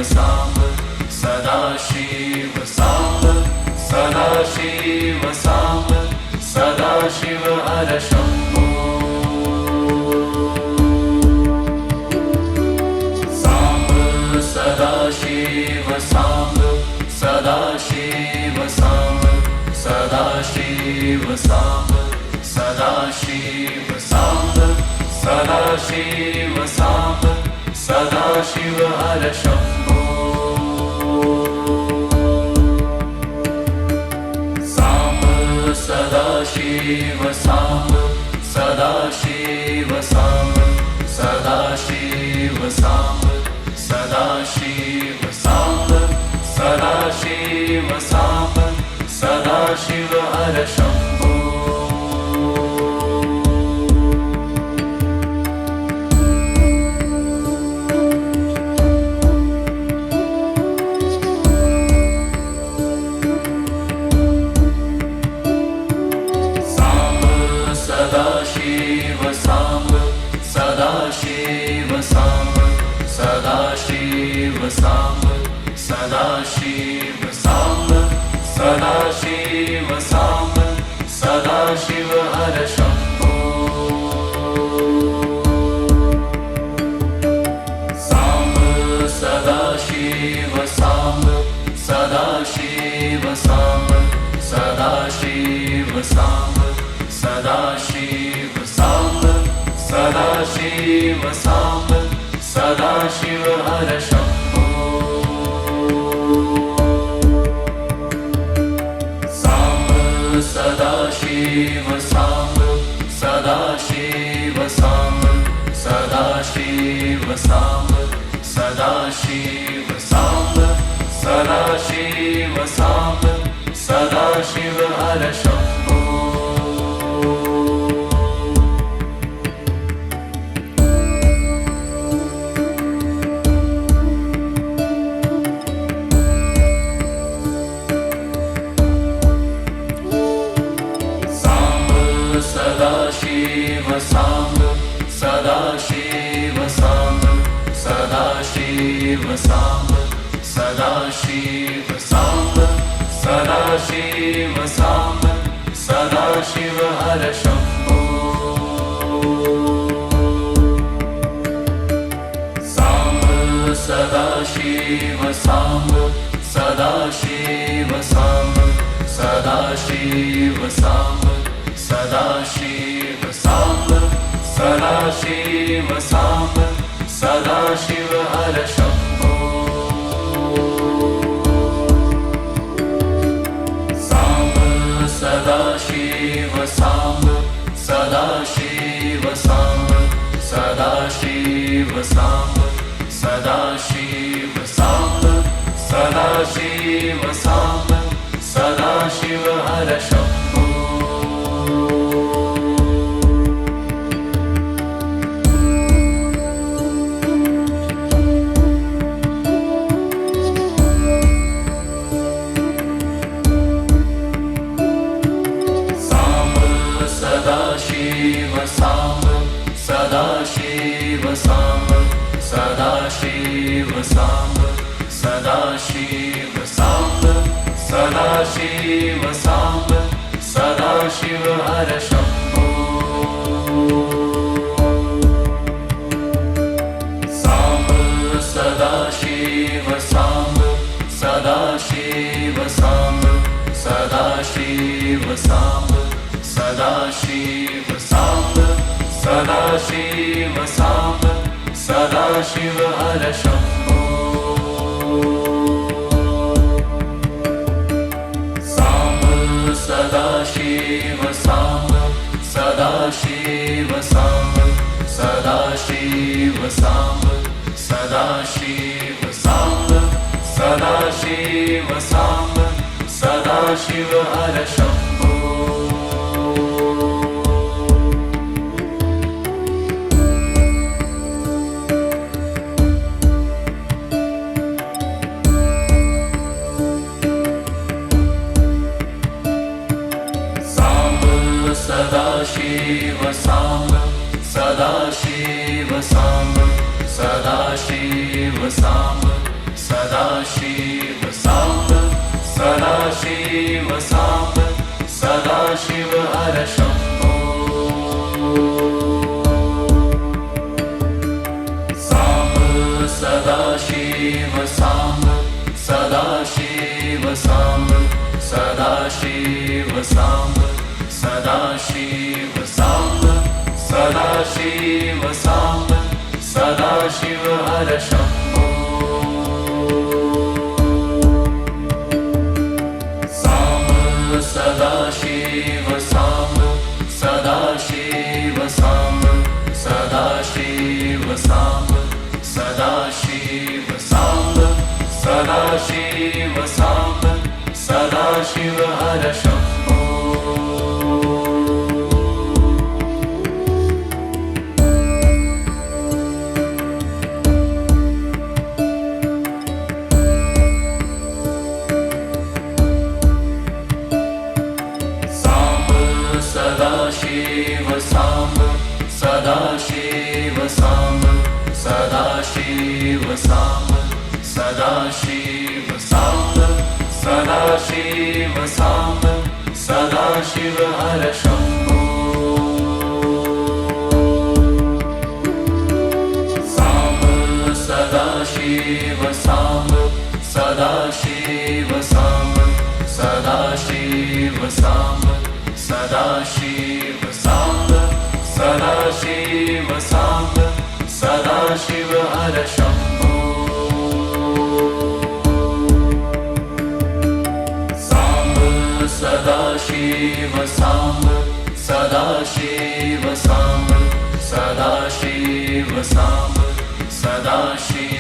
Samba Sadashiv Samba Sadashiv Samba Sadashiv हर Shambho Samba Sadashiv Samba Sadashiv Samba Sadashiv Samba Sadashiv Samba Sadashiv Samba Sadashiv हर Shambho Samba Sadashiv Samba Sadashiv Samba Sadashiv Samba Sadashiv Samba Sadashiv Samba Sadashiv हर Shambho Sadashiv Samba Sadashiv Samba Sadashiv Samba Sadashiv Samba Sadashiv Samba Sadashiv हर Shambho Samba Sadashiv Samba Sadashiv Samba Sadashiv Samba Sadashiv Samba Sadashiv Samba Sadashiv हर Shambho Samba Sadashiv Samba Sadashiv Samba Sadashiv Samba Sadashiv Samba Sadashiv Samba Sadashiv हर Shambho Sadashiv Samba Sadashiv Samba Sadashiv Samba Sadashiv Samba Sadashiv Samba Sadashiv हर Shambho Samba Sadashiv Samba Sadashiv Samba Sadashiv Samba Sadashiv Samba Sadashiv Samba Sadashiv हर Shambho Samba Sadashiv Samba Sadashiv Samba Sadashiv Samba Sadashiv Samba Sadashiv Samba Sadashiv हर Shambho Sadashiv Samba Sadashiv Samba Sadashiv Samba Sadashiv Samba Sadashiv Samba Sadashiv हर Shambho Samba Sadashiv Samba Sadashiv Samba Sadashiv Samba Sadashiv Samba Sadashiv Samba Sadashiv हर Shambho Samba Sadashiv Samba Sadashiv Samba Sadashiv Samba Sadashiv Samba Sadashiv Samba Sadashiv हर Shambho Sadashiv Samba Sadashiv Samba Sadashiv Samba Sadashiv Samba Sadashiv Samba Sadashiv हर Shambho Samba Sadashiv Samba Sadashiv Samba Sadashiv Samba Sadashiv Samba Sadashiv Samba Sadashiv हर Shambho Samba Sadashiv Samba Sadashiv Samba Sadashiv Samba Sadashiv Samba Sadashiv Samba Sadashiv हर Shambho Sadashiv Samba Sadashiv Samba Sadashiv Samba Sadashiv Samba Sadashiv Samba Sadashiv हर Shambho Samba Sadashiv Samba Sadashiv Samba Sadashiv Samba Sadashiv Samba Sadashiv Samba Sadashiv हर Shambho Samba Sadashiv Samba Sadashiv Samba Sadashiv Samba Sadashiv